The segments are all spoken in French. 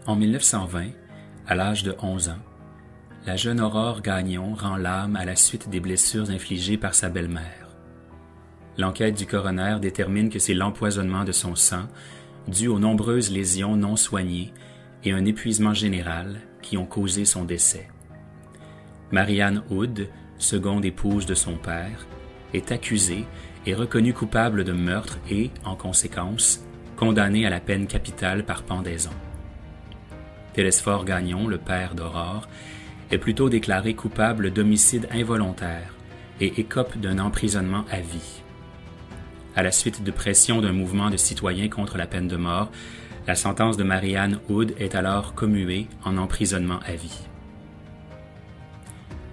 En 1920, à l'âge de 11 ans, la jeune Aurore Gagnon rend l'âme à la suite des blessures infligées par sa belle-mère. L'enquête du coroner détermine que c'est l'empoisonnement de son sang, dû aux nombreuses lésions non soignées et un épuisement général qui ont causé son décès. Marianne Hood, seconde épouse de son père, est accusée et reconnue coupable de meurtre et, en conséquence, condamnée à la peine capitale par pendaison. Télesphore Gagnon, le père d'Aurore, est plutôt déclaré coupable d'homicide involontaire et écope d'un emprisonnement à vie. À la suite de pression d'un mouvement de citoyens contre la peine de mort, la sentence de Marianne Hood est alors commuée en emprisonnement à vie.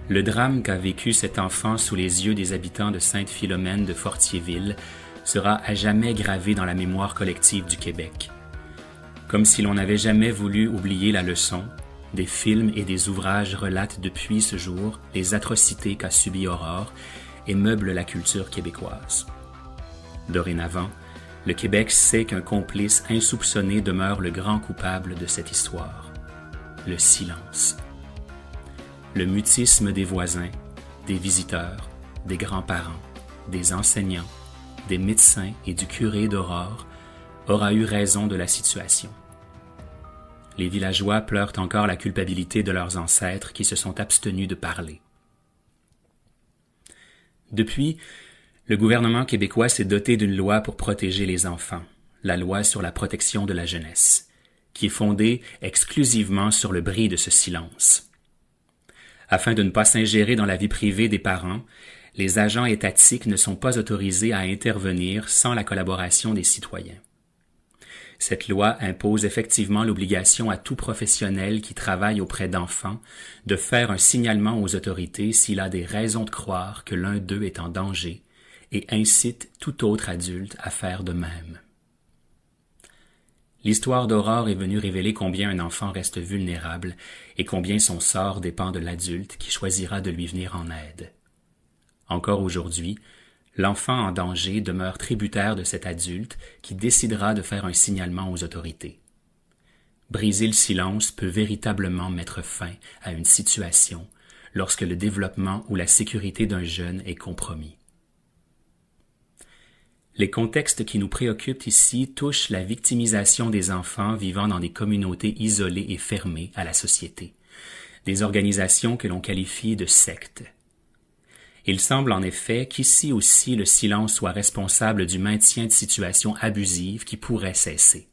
Le drame qu'a vécu cet enfant sous les yeux des habitants de Sainte-Philomène de Fortierville sera à jamais gravé dans la mémoire collective du Québec. Comme si l'on n'avait jamais voulu oublier la leçon, des films et des ouvrages relatent depuis ce jour les atrocités qu'a subies Aurore et meublent la culture québécoise. Dorénavant, le Québec sait qu'un complice insoupçonné demeure le grand coupable de cette histoire. Le silence. Le mutisme des voisins, des visiteurs, des grands-parents, des enseignants, des médecins et du curé d'Aurore aura eu raison de la situation. Les villageois pleurent encore la culpabilité de leurs ancêtres qui se sont abstenus de parler. Depuis, le gouvernement québécois s'est doté d'une loi pour protéger les enfants, la loi sur la protection de la jeunesse, qui est fondée exclusivement sur le bris de ce silence. Afin de ne pas s'ingérer dans la vie privée des parents, les agents étatiques ne sont pas autorisés à intervenir sans la collaboration des citoyens. Cette loi impose effectivement l'obligation à tout professionnel qui travaille auprès d'enfants de faire un signalement aux autorités s'il a des raisons de croire que l'un d'eux est en danger et incite tout autre adulte à faire de même. L'histoire d'Aurore est venue révéler combien un enfant reste vulnérable et combien son sort dépend de l'adulte qui choisira de lui venir en aide. Encore aujourd'hui, l'enfant en danger demeure tributaire de cet adulte qui décidera de faire un signalement aux autorités. Briser le silence peut véritablement mettre fin à une situation lorsque le développement ou la sécurité d'un jeune est compromis. Les contextes qui nous préoccupent ici touchent la victimisation des enfants vivant dans des communautés isolées et fermées à la société, des organisations que l'on qualifie de sectes. Il semble en effet qu'ici aussi le silence soit responsable du maintien de situations abusives qui pourraient cesser.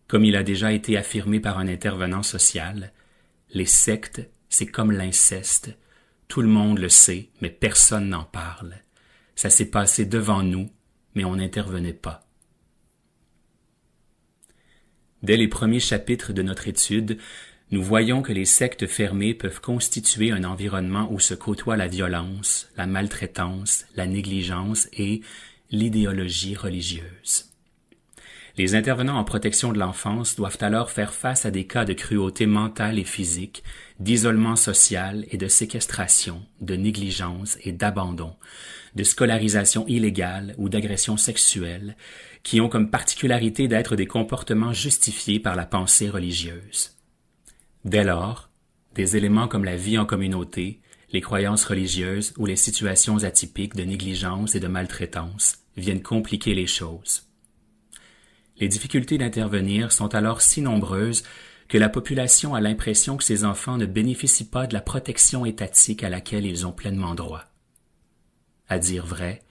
Comme il a déjà été affirmé par un intervenant social, les sectes, c'est comme l'inceste. Tout le monde le sait, mais personne n'en parle. Ça s'est passé devant nous, mais on n'intervenait pas. Dès les premiers chapitres de notre étude, nous voyons que les sectes fermées peuvent constituer un environnement où se côtoient la violence, la maltraitance, la négligence et l'idéologie religieuse. Les intervenants en protection de l'enfance doivent alors faire face à des cas de cruauté mentale et physique, d'isolement social et de séquestration, de négligence et d'abandon, de scolarisation illégale ou d'agression sexuelle, qui ont comme particularité d'être des comportements justifiés par la pensée religieuse. Dès lors, des éléments comme la vie en communauté, les croyances religieuses ou les situations atypiques de négligence et de maltraitance viennent compliquer les choses. Les difficultés d'intervenir sont alors si nombreuses que la population a l'impression que ces enfants ne bénéficient pas de la protection étatique à laquelle ils ont pleinement droit. À dire vrai,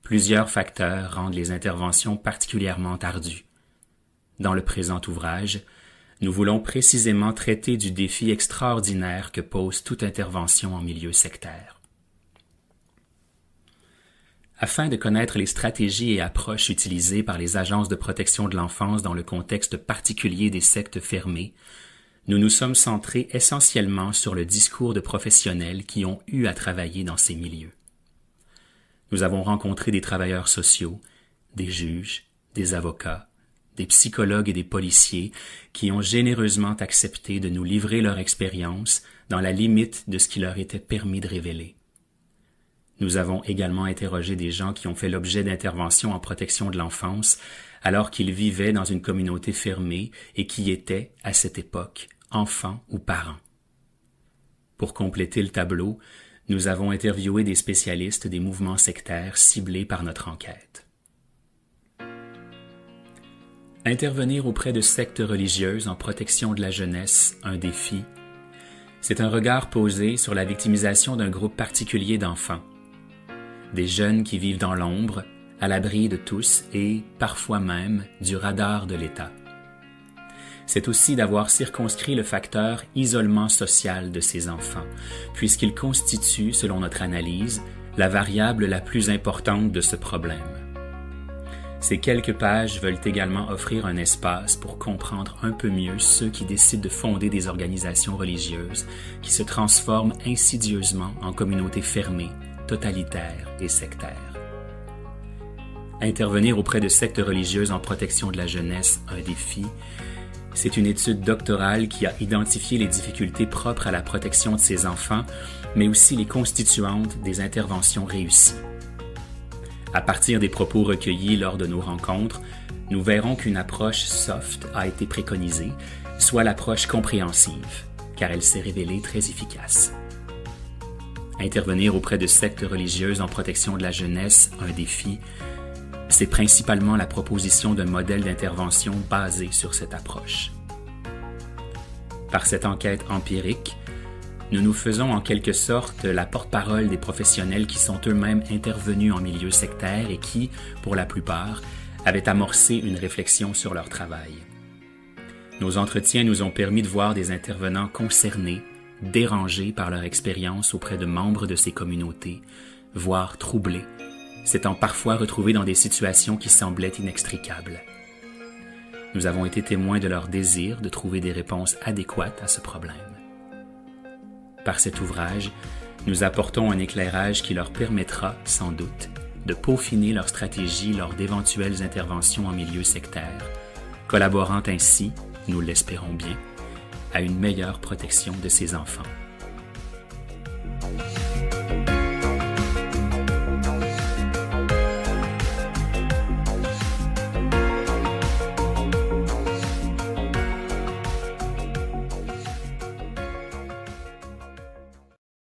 plusieurs facteurs rendent les interventions particulièrement ardues. Dans le présent ouvrage, nous voulons précisément traiter du défi extraordinaire que pose toute intervention en milieu sectaire. Afin de connaître les stratégies et approches utilisées par les agences de protection de l'enfance dans le contexte particulier des sectes fermées, nous nous sommes centrés essentiellement sur le discours de professionnels qui ont eu à travailler dans ces milieux. Nous avons rencontré des travailleurs sociaux, des juges, des avocats, des psychologues et des policiers qui ont généreusement accepté de nous livrer leur expérience dans la limite de ce qui leur était permis de révéler. Nous avons également interrogé des gens qui ont fait l'objet d'interventions en protection de l'enfance alors qu'ils vivaient dans une communauté fermée et qui étaient, à cette époque, enfants ou parents. Pour compléter le tableau, nous avons interviewé des spécialistes des mouvements sectaires ciblés par notre enquête. Intervenir auprès de sectes religieuses en protection de la jeunesse, un défi. C'est un regard posé sur la victimisation d'un groupe particulier d'enfants. Des jeunes qui vivent dans l'ombre, à l'abri de tous et, parfois même, du radar de l'État. C'est aussi d'avoir circonscrit le facteur isolement social de ces enfants, puisqu'il constitue, selon notre analyse, la variable la plus importante de ce problème. Ces quelques pages veulent également offrir un espace pour comprendre un peu mieux ceux qui décident de fonder des organisations religieuses qui se transforment insidieusement en communautés fermées, totalitaires et sectaires. Intervenir auprès de sectes religieuses en protection de la jeunesse, un défi, c'est une étude doctorale qui a identifié les difficultés propres à la protection de ces enfants, mais aussi les constituantes des interventions réussies. À partir des propos recueillis lors de nos rencontres, nous verrons qu'une approche soft a été préconisée, soit l'approche compréhensive, car elle s'est révélée très efficace. Intervenir auprès de sectes religieuses en protection de la jeunesse, un défi, c'est principalement la proposition d'un modèle d'intervention basé sur cette approche. Par cette enquête empirique, nous nous faisons en quelque sorte la porte-parole des professionnels qui sont eux-mêmes intervenus en milieu sectaire et qui, pour la plupart, avaient amorcé une réflexion sur leur travail. Nos entretiens nous ont permis de voir des intervenants concernés, dérangés par leur expérience auprès de membres de ces communautés, voire troublés, s'étant parfois retrouvés dans des situations qui semblaient inextricables. Nous avons été témoins de leur désir de trouver des réponses adéquates à ce problème. Par cet ouvrage, nous apportons un éclairage qui leur permettra, sans doute, de peaufiner leur stratégie lors d'éventuelles interventions en milieu sectaire, collaborant ainsi, nous l'espérons bien, à une meilleure protection de ces enfants.